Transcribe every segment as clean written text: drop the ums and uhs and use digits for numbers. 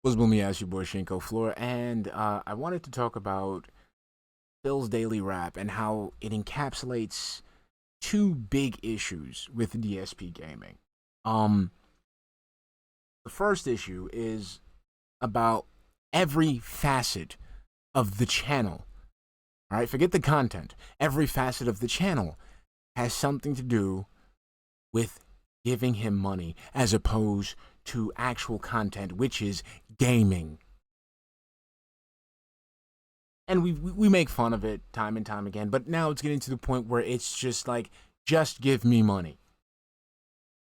What's booming? Ass your boy Shinko, Fleur, and I wanted to talk about Phil's daily rap and how it encapsulates two big issues with DSP gaming. Um, the first issue is about every facet of the channel. All right, forget the content. Every facet of the channel has something to do with giving him money as opposed to actual content, which is gaming. And we make fun of it time and time again, but now it's getting to the point where it's just like, just give me money.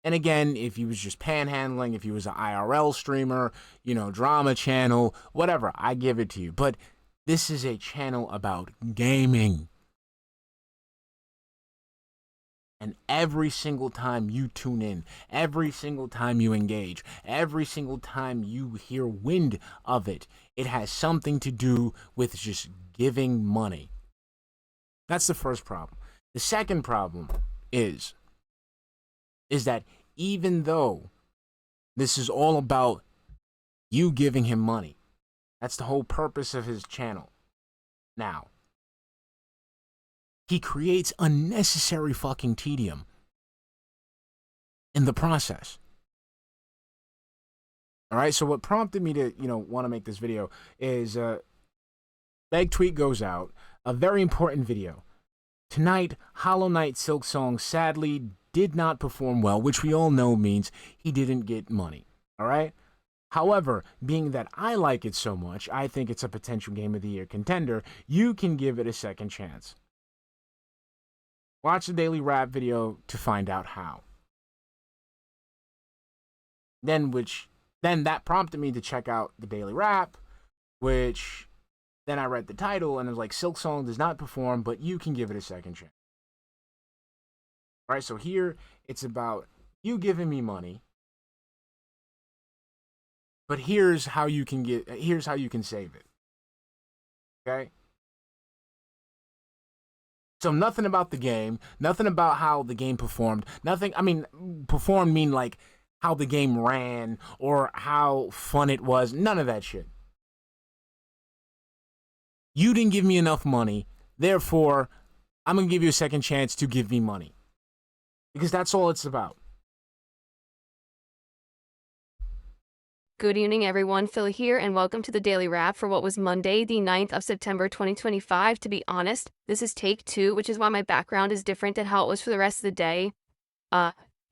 And again, if he was just panhandling, if he was an IRL streamer, drama channel, whatever, I give it to you. But this is a channel about gaming. And every single time you tune in, every single time you engage, every single time you hear wind of it, it has something to do with just giving money. That's the first problem. The second problem is that even though this is all about you giving him money, that's the whole purpose of his channel. Now, he creates unnecessary fucking tedium in the process. All right, so what prompted me to, want to make this video is big tweet goes out, a very important video. Tonight, Hollow Knight Silk Song sadly did not perform well, which we all know means he didn't get money. All right? However, being that I like it so much, I think it's a potential Game of the Year contender, you can give it a second chance. Watch the daily rap video to find out how. Then that prompted me to check out the daily rap, which then I read the title and it was like, Silk Song does not perform, but you can give it a second chance. All right, so here it's about you giving me money, but here's how you can save it. Okay? So nothing about the game, nothing about how the game performed, performed mean like how the game ran or how fun it was, none of that shit. You didn't give me enough money, therefore, I'm going to give you a second chance to give me money. Because that's all it's about. Good evening, everyone. Phil here, and welcome to the Daily Wrap for what was Monday, the 9th of September, 2025. To be honest, this is take 2, which is why my background is different than how it was for the rest of the day.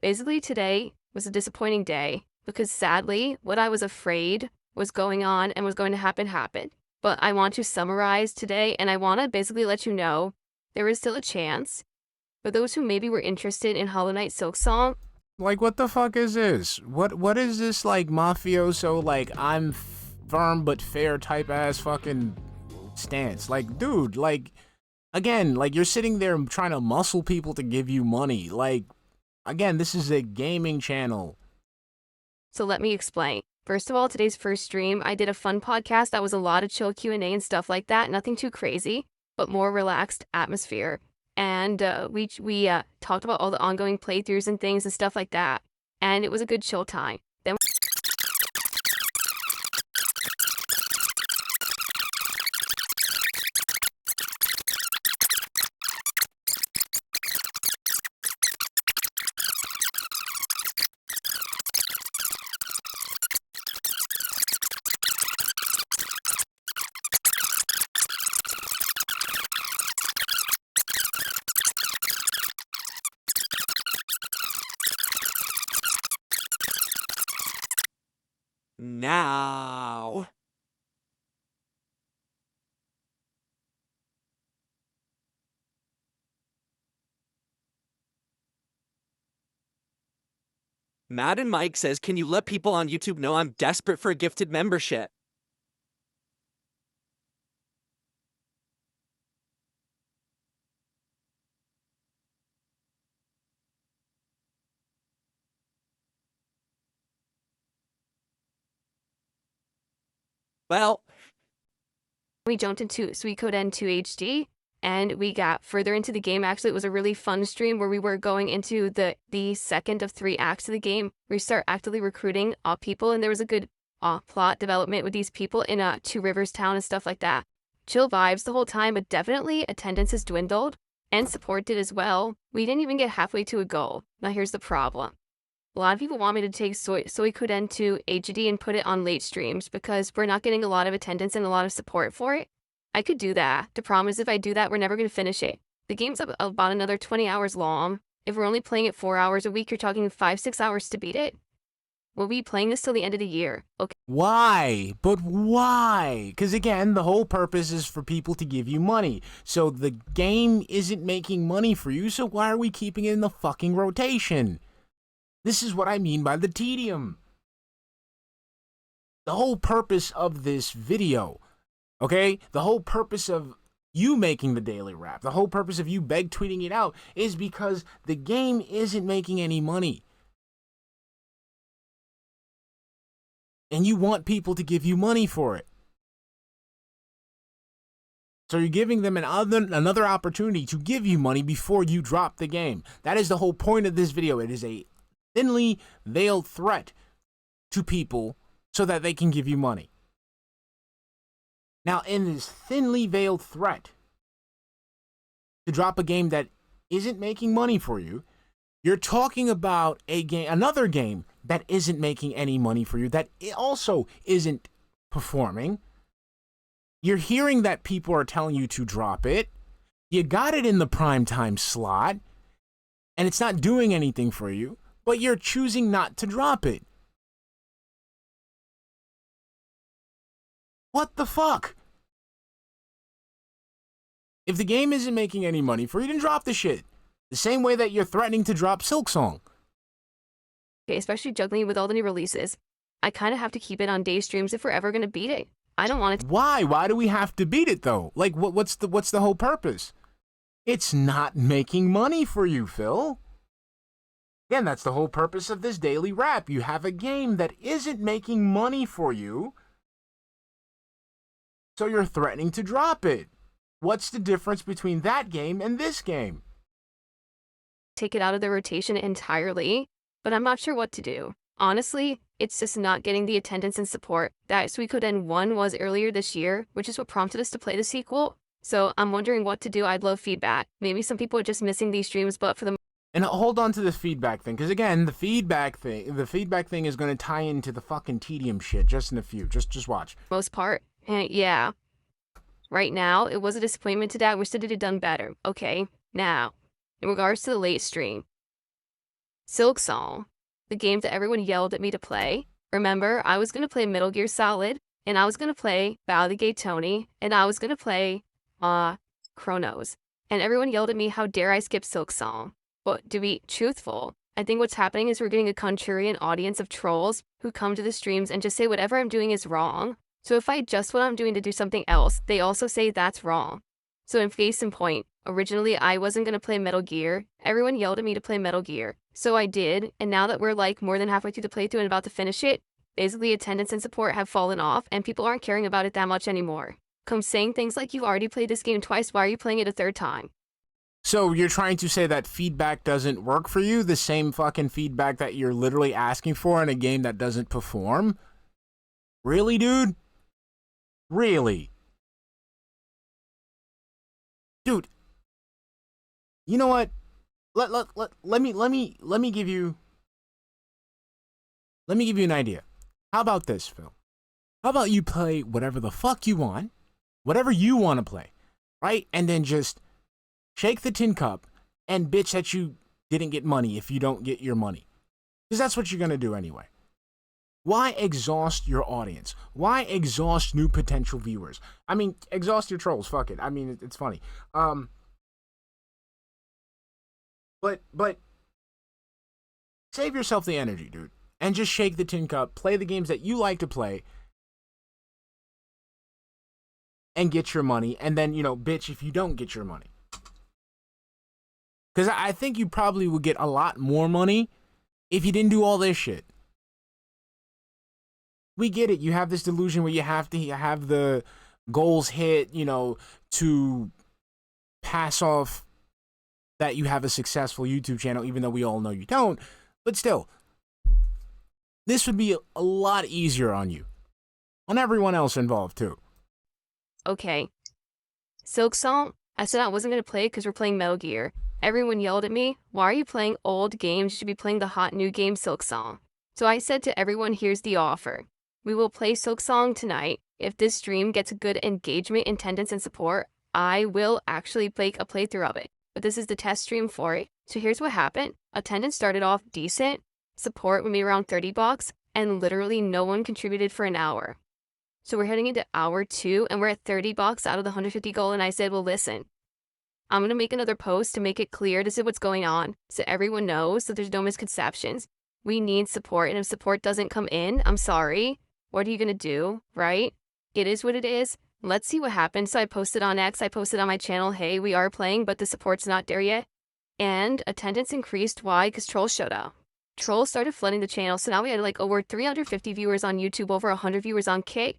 Basically, today was a disappointing day because sadly, what I was afraid was going on and was going to happen happened. But I want to summarize today, and I want to basically let you know there is still a chance. For those who maybe were interested in Hollow Knight Silk Song, like, what the fuck is this? What is this, like, mafioso, like, I'm firm but fair type ass fucking stance? Like, dude, like, again, like, you're sitting there trying to muscle people to give you money. Like, again, this is a gaming channel. So let me explain. First of all, today's first stream, I did a fun podcast that was a lot of chill Q&A and stuff like that. Nothing too crazy, but more relaxed atmosphere. And we talked about all the ongoing playthroughs and things and stuff like that. And it was a good chill time. Then now. Madden Mike says, can you let people on YouTube know I'm desperate for a gifted membership? Well, we jumped into Suikoden N2 HD, and we got further into the game. Actually, it was a really fun stream where we were going into the second of 3 acts of the game. We start actively recruiting people, and there was a good plot development with these people in Two Rivers Town and stuff like that. Chill vibes the whole time, but definitely attendance has dwindled and support did as well. We didn't even get halfway to a goal. Now here's the problem. A lot of people want me to take Suikoden to HD and put it on late streams because we're not getting a lot of attendance and a lot of support for it. I could do that. The problem is if I do that, we're never going to finish it. The game's about another 20 hours long. If we're only playing it 4 hours a week, you're talking 5-6 hours to beat it. We'll be playing this till the end of the year. Okay. Why? But why? Because again, the whole purpose is for people to give you money. So the game isn't making money for you, so why are we keeping it in the fucking rotation? This is what I mean by the tedium. The whole purpose of this video, okay? The whole purpose of you making the daily wrap, the whole purpose of you beg tweeting it out is because the game isn't making any money. And you want people to give you money for it. So you're giving them another opportunity to give you money before you drop the game. That is the whole point of this video. It is a thinly veiled threat to people so that they can give you money. Now, in this thinly veiled threat to drop a game that isn't making money for you, you're talking about another game that isn't making any money for you, that also isn't performing. You're hearing that people are telling you to drop it. You got it in the primetime slot, and it's not doing anything for you, but you're choosing not to drop it. What the fuck? If the game isn't making any money for you, then drop the shit. The same way that you're threatening to drop Silksong. Okay, especially juggling with all the new releases. I kind of have to keep it on day streams if we're ever going to beat it. I don't want it to. Why? Why do we have to beat it though? Like, what's the whole purpose? It's not making money for you, Phil. Again, that's the whole purpose of this daily wrap. You have a game that isn't making money for you, so you're threatening to drop it. What's the difference between that game and this game? Take it out of the rotation entirely, but I'm not sure what to do. Honestly, it's just not getting the attendance and support that Suikoden 1 was earlier this year, which is what prompted us to play the sequel. So I'm wondering what to do. I'd love feedback. Maybe some people are just missing these streams, but for the And hold on to the feedback thing, because again, the feedback thing is going to tie into the fucking tedium shit just in a few. Just watch. most part, yeah. Right now, it was a disappointment today. I wish that it had done better. Okay, now, in regards to the late stream, Silksong, the game that everyone yelled at me to play. Remember, I was going to play Metal Gear Solid, and I was going to play Battle of the Gate Tony, and I was going to play Chronos. And everyone yelled at me, how dare I skip Silksong? But to be truthful, I think what's happening is we're getting a Contrarian audience of trolls who come to the streams and just say whatever I'm doing is wrong. So if I adjust what I'm doing to do something else, they also say that's wrong. So in case in point, originally I wasn't going to play Metal Gear. Everyone yelled at me to play Metal Gear. So I did, and now that we're like more than halfway through the playthrough and about to finish it, basically attendance and support have fallen off and people aren't caring about it that much anymore. Come saying things like, you've already played this game twice, why are you playing it a third time? So you're trying to say that feedback doesn't work for you? The same fucking feedback that you're literally asking for in a game that doesn't perform? Really, dude? Really? Dude, you know what? Let me give you an idea. How about this, Phil? How about you play whatever the fuck you want, whatever you want to play, right? And then just shake the tin cup and bitch that you didn't get money if you don't get your money. Because that's what you're going to do anyway. Why exhaust your audience? Why exhaust new potential viewers? I mean, exhaust your trolls. Fuck it. I mean, it's funny. But save yourself the energy, dude. And just shake the tin cup. Play the games that you like to play. And get your money. And then, bitch if you don't get your money. Because I think you probably would get a lot more money if you didn't do all this shit. We get it. You have this delusion where you have to have the goals hit, to pass off that you have a successful YouTube channel, even though we all know you don't. But still, this would be a lot easier on you on everyone else involved too. Okay. Silk Song, I said I wasn't going to play it because we're playing Metal Gear. Everyone yelled at me, why are you playing old games? You should be playing the hot new game Silk Song. So I said to everyone, here's the offer. We will play Silk Song tonight. If this stream gets a good engagement, attendance, and support, I will actually make a playthrough of it. But this is the test stream for it. So here's what happened. Attendance started off decent. Support would be around $30, and literally no one contributed for an hour. So we're heading into hour 2, and we're at $30 out of the 150 goal, and I said, well, listen, I'm going to make another post to make it clear this is what's going on, so everyone knows, so there's no misconceptions. We need support, and if support doesn't come in, I'm sorry. What are you going to do, right? It is what it is. Let's see what happens. So I posted on X, I posted on my channel, hey, we are playing, but the support's not there yet. And attendance increased. Why? Because trolls showed up. Trolls started flooding the channel, so now we had like over 350 viewers on YouTube, over 100 viewers on Kick.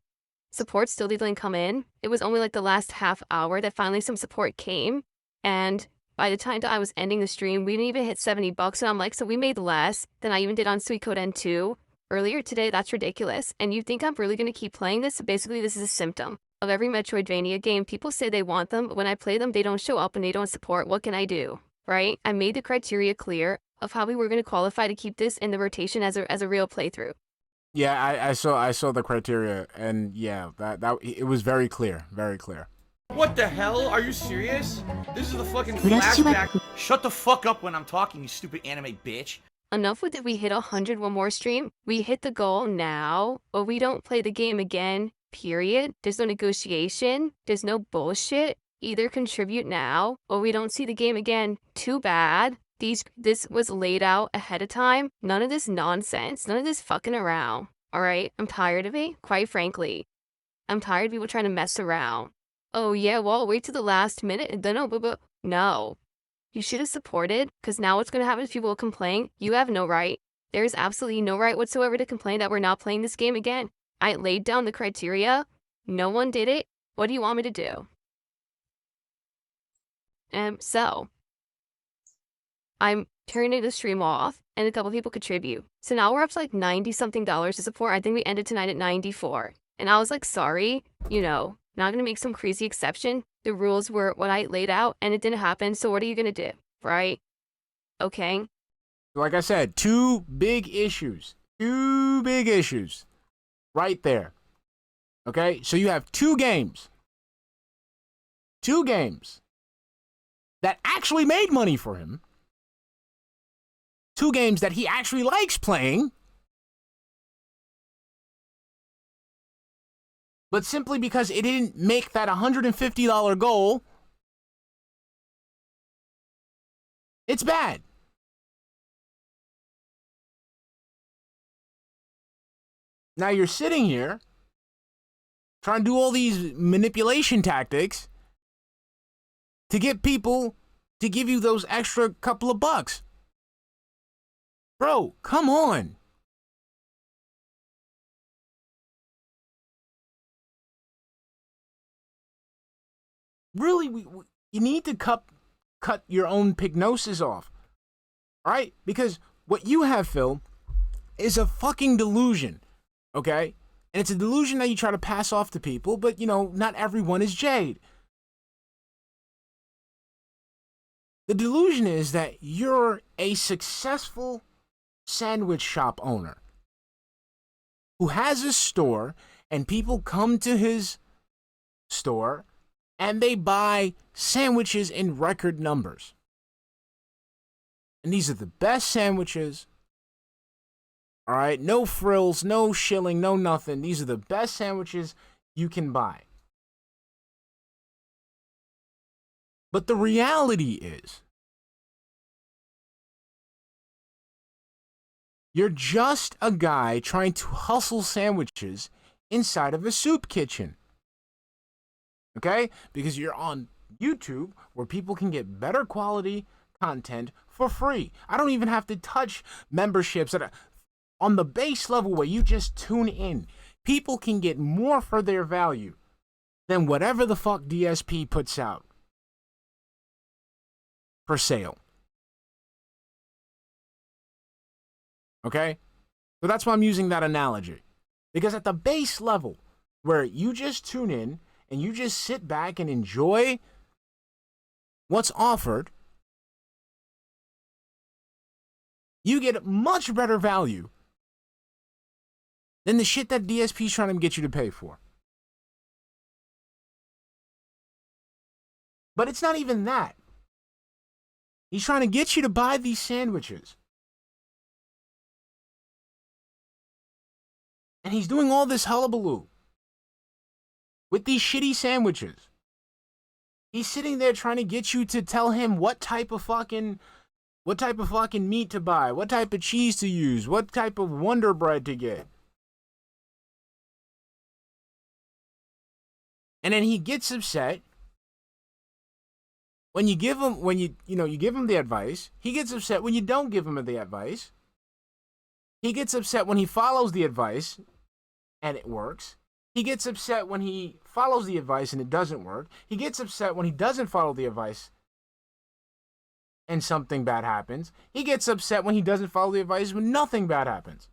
Support still didn't come in. It was only like the last half hour that finally some support came. And by the time that I was ending the stream, we didn't even hit $70. And I'm like, so we made less than I even did on Sweet Code N2 earlier today. That's ridiculous. And you think I'm really going to keep playing this? Basically, this is a symptom of every Metroidvania game. People say they want them, but when I play them, they don't show up and they don't support. What can I do? Right? I made the criteria clear of how we were going to qualify to keep this in the rotation as a real playthrough. Yeah, I saw the criteria, and yeah, that it was very clear, very clear. What the hell? Are you serious? This is the fucking flashback. Shut the fuck up when I'm talking, you stupid anime bitch. Enough with it. We hit 100 one more stream. We hit the goal now, or we don't play the game again, period. There's no negotiation. There's no bullshit. Either contribute now, or we don't see the game again. Too bad. This was laid out ahead of time. None of this nonsense. None of this fucking around. All right? I'm tired of it, quite frankly. I'm tired of people trying to mess around. Oh, yeah, well, wait till the last minute. No. You should have supported, because now what's going to happen is people will complain. You have no right. There's absolutely no right whatsoever to complain that we're not playing this game again. I laid down the criteria. No one did it. What do you want me to do? So I'm turning the stream off, and a couple people contribute. So now we're up to like $90-something to support. I think we ended tonight at 94. And I was like, sorry, not gonna make some crazy exception. The rules were what I laid out, and it didn't happen. So what are you gonna do, right? Okay. Like I said, two big issues right there. Okay, so you have two games that actually made money for him. Two games that he actually likes playing. But simply because it didn't make that $150 goal, it's bad. Now you're sitting here trying to do all these manipulation tactics to get people to give you those extra couple of bucks. Bro, come on. Really, you need to cut your own pignosis off. All right? Because what you have, Phil, is a fucking delusion. Okay? And it's a delusion that you try to pass off to people, but, not everyone is Jade. The delusion is that you're a successful sandwich shop owner who has a store, and people come to his store and they buy sandwiches in record numbers. And these are the best sandwiches. All right, no frills, no shilling, no nothing. These are the best sandwiches you can buy. But the reality is, you're just a guy trying to hustle sandwiches inside of a soup kitchen. Okay? Because you're on YouTube where people can get better quality content for free. I don't even have to touch memberships that are on the base level where you just tune in. People can get more for their value than whatever the fuck DSP puts out for sale. Okay? So that's why I'm using that analogy. Because at the base level, where you just tune in and you just sit back and enjoy what's offered, you get much better value than the shit that DSP is trying to get you to pay for. But it's not even that. He's trying to get you to buy these sandwiches. And he's doing all this hullabaloo with these shitty sandwiches. He's sitting there trying to get you to tell him what type of fucking meat to buy, what type of cheese to use, what type of Wonder Bread to get. And then he gets upset when you give him, you give him the advice. He gets upset when you don't give him the advice. He gets upset when he follows the advice and it works. He gets upset when he follows the advice and it doesn't work. He gets upset when he doesn't follow the advice and something bad happens. He gets upset when he doesn't follow the advice when nothing bad happens.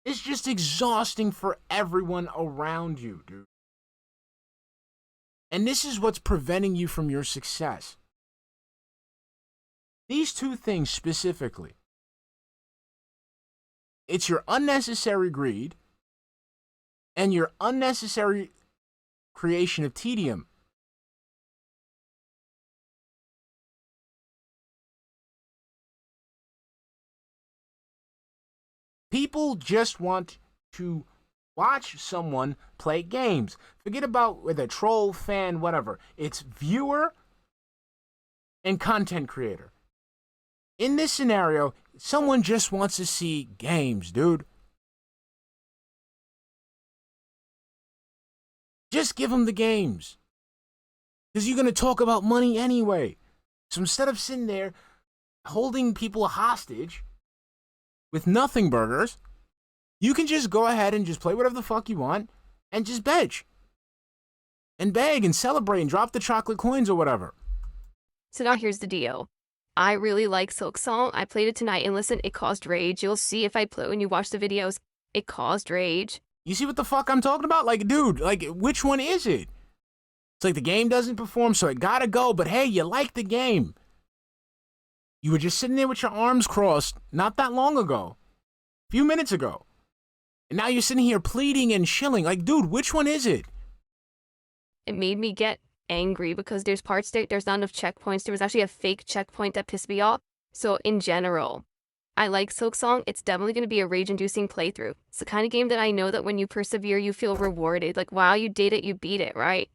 It's just exhausting for everyone around you, dude. And this is what's preventing you from your success. These two things specifically. It's your unnecessary greed and your unnecessary creation of tedium. People just want to watch someone play games. Forget about whether troll, fan, whatever. It's viewer and content creator. In this scenario, someone just wants to see games, dude. Just give them the games. Because you're going to talk about money anyway. So instead of sitting there holding people hostage with nothing burgers, you can just go ahead and just play whatever the fuck you want and just beg. And beg and celebrate and drop the chocolate coins or whatever. So now here's the deal. I really like Silk Song. I played it tonight and listen, it caused rage. You'll see if I play when you watch the videos, it caused rage. You see what the fuck I'm talking about? Like, dude, like, which one is it? It's like the game doesn't perform, so it gotta go, but hey, you like the game. You were just sitting there with your arms crossed not that long ago. A few minutes ago. And now you're sitting here pleading and shilling. Like, dude, which one is it? It made me get angry because there's parts there's not enough checkpoints. There was actually a fake checkpoint that pissed me off. So in general, I like Silk Song. It's definitely going to be a rage-inducing playthrough. It's the kind of game that I know that when you persevere, you feel rewarded. Like, wow, you did it, you beat it, right?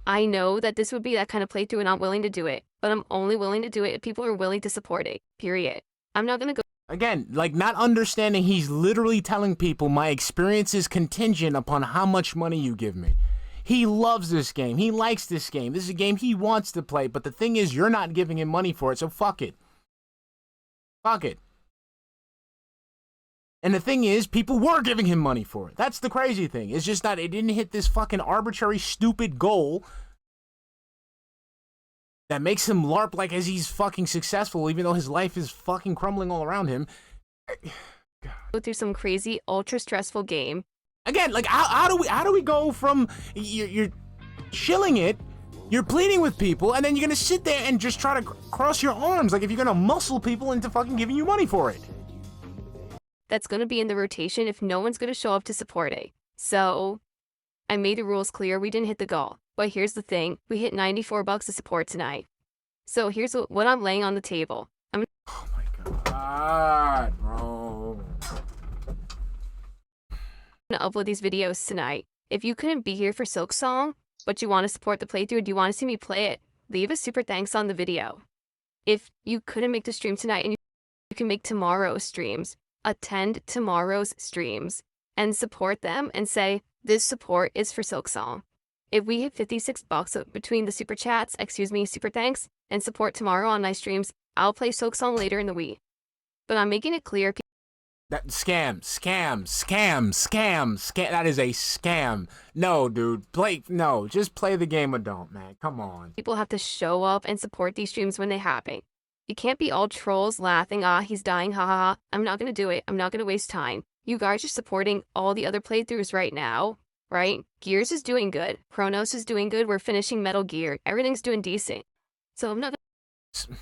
I know that this would be that kind of playthrough and I'm willing to do it. But I'm only willing to do it if people are willing to support it, period. I'm not going to go. Again, like, not understanding he's literally telling people my experience is contingent upon how much money you give me. He loves this game. He likes this game. This is a game he wants to play. But the thing is, you're not giving him money for it, so fuck it. Fuck it. And the thing is, people were giving him money for it. That's the crazy thing. It's just that it didn't hit this fucking arbitrary, stupid goal that makes him LARP like as he's fucking successful, even though his life is fucking crumbling all around him. Go through some crazy, ultra stressful game. Again, like, how do we go from you're chilling it, you're pleading with people, and then you're gonna sit there and just try to cross your arms like if you're gonna muscle people into fucking giving you money for it. That's gonna be in the rotation if no one's gonna show up to support it. So I made the rules clear. We didn't hit the goal. But here's the thing. We hit $94 to support tonight. So here's what I'm laying on the table. Oh my god, bro. I'm gonna upload these videos tonight. If you couldn't be here for Silk Song, but you want to support the playthrough, do you want to see me play it, leave a super thanks on the video. If you couldn't make the stream tonight and you can make tomorrow's streams, attend tomorrow's streams and support them and say, this support is for Silk Song. If we hit $56 between the super chats, super thanks, and support tomorrow on my streams, I'll play Silk Song later in the week. But I'm making it clear. That scam. That is a scam. No, dude. Just play the game or don't, man. Come on. People have to show up and support these streams when they happen. You can't be all trolls laughing, he's dying, ha ha ha. I'm not gonna do it. I'm not gonna waste time. You guys are supporting all the other playthroughs right now, right? Gears is doing good. Chronos is doing good. We're finishing Metal Gear. Everything's doing decent. So I'm not. So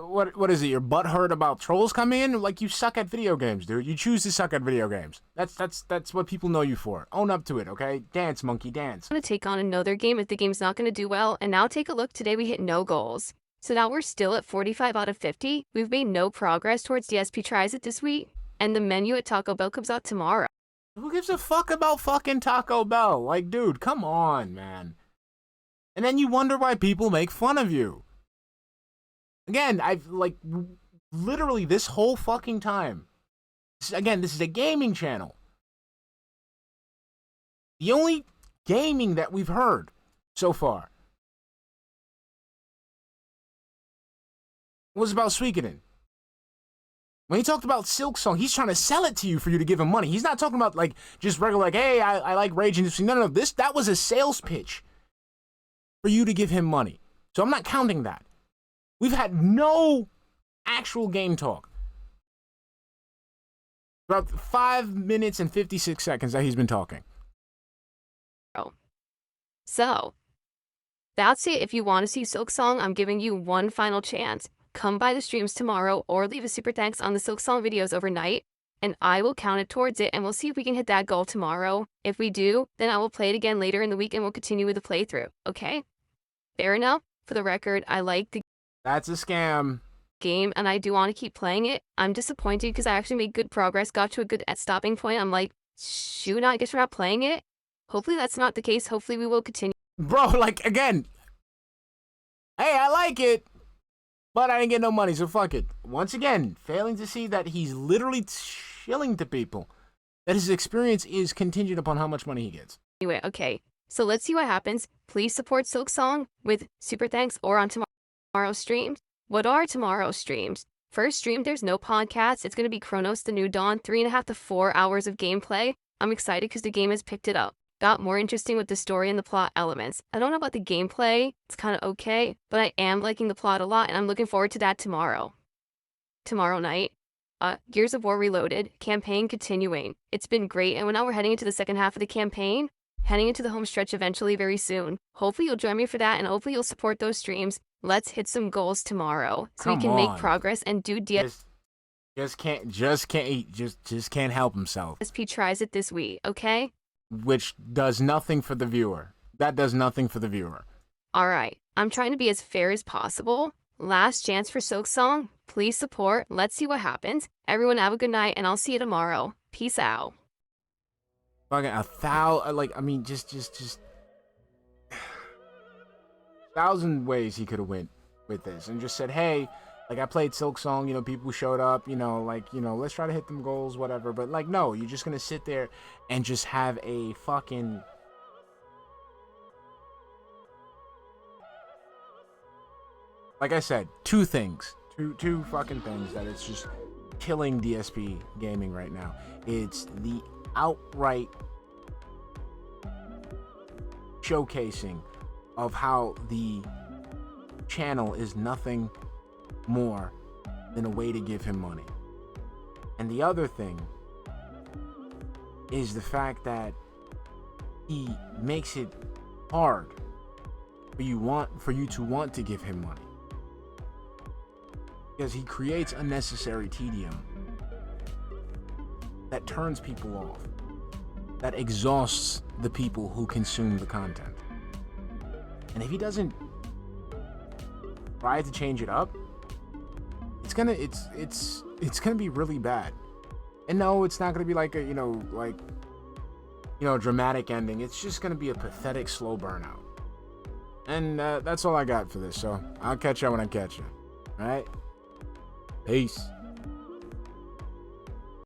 what is it? Your butt hurt about trolls coming in? Like, you suck at video games, dude. You choose to suck at video games. That's what people know you for. Own up to it, okay? Dance, monkey, dance. I'm going to take on another game if the game's not going to do well. And now take a look. Today we hit no goals. So now we're still at 45 out of 50. We've made no progress towards DSP tries it this week. And the menu at Taco Bell comes out tomorrow. Who gives a fuck about fucking Taco Bell? Like, dude, come on, man. And then you wonder why people make fun of you. Again, I've, like, literally this whole fucking time. Again, this is a gaming channel. The only gaming that we've heard so far was about FRICKIN. When he talked about Silk Song, he's trying to sell it to you for you to give him money. He's not talking about, like, just regular, like, hey, I like Rage Industry. No, that was a sales pitch for you to give him money. So I'm not counting that. We've had no actual game talk. About 5 minutes and 56 seconds that he's been talking. So, that's it. If you want to see Silk Song, I'm giving you one final chance. Come by the streams tomorrow or leave a super thanks on the Silk Song videos overnight, and I will count it towards it, and we'll see if we can hit that goal tomorrow. If we do, then I will play it again later in the week, and we'll continue with the playthrough, okay? Fair enough? For the record, I like the That's a scam. game, and I do want to keep playing it. I'm disappointed because I actually made good progress, got to a good stopping point. I'm like, shoot, I guess we're not playing it. Hopefully that's not the case. Hopefully we will continue. Bro, like, again, hey, I like it, but I didn't get no money, so fuck it. Once again, failing to see that he's literally shilling to people, that his experience is contingent upon how much money he gets. Anyway, okay, so let's see what happens. Please support Silk Song with super thanks or on tomorrow's streams. What are tomorrow's streams? First stream, there's no podcast. It's going to be Chronos the New Dawn, 3.5 to 4 hours of gameplay. I'm excited because the game has picked it up. Got more interesting with the story and the plot elements. I don't know about the gameplay. It's kind of okay, but I am liking the plot a lot, and I'm looking forward to that tomorrow. Tomorrow night. Gears of War Reloaded, campaign continuing. It's been great, and now we're heading into the second half of the campaign, heading into the home stretch eventually very soon. Hopefully you'll join me for that, and hopefully you'll support those streams. Let's hit some goals tomorrow so we can make progress and do just can't help himself. DSP tries it this week, okay? Which does nothing for the viewer. That does nothing for the viewer. All right, I'm trying to be as fair as possible. Last chance for Silk Song. Please support. Let's see what happens. Everyone have a good night, and I'll see you tomorrow. Peace out. Fucking just 1,000 ways he could have went with this and just said, hey, like, I played Silk Song, you know, people showed up, you know, like, you know, let's try to hit them goals, whatever. But, like, no, you're just gonna sit there and just have a fucking... Like I said, two fucking things that it's just killing DSP gaming right now. It's the outright showcasing of how the channel is nothing more than a way to give him money. And the other thing is the fact that he makes it hard for you to want to give him money, because he creates unnecessary tedium that turns people off, that exhausts the people who consume the content. And if he doesn't try to change it up, it's gonna be really bad. And no, it's not gonna be like a dramatic ending. It's just gonna be a pathetic slow burnout. And that's all I got for this. So I'll catch you when I catch you. All right, peace.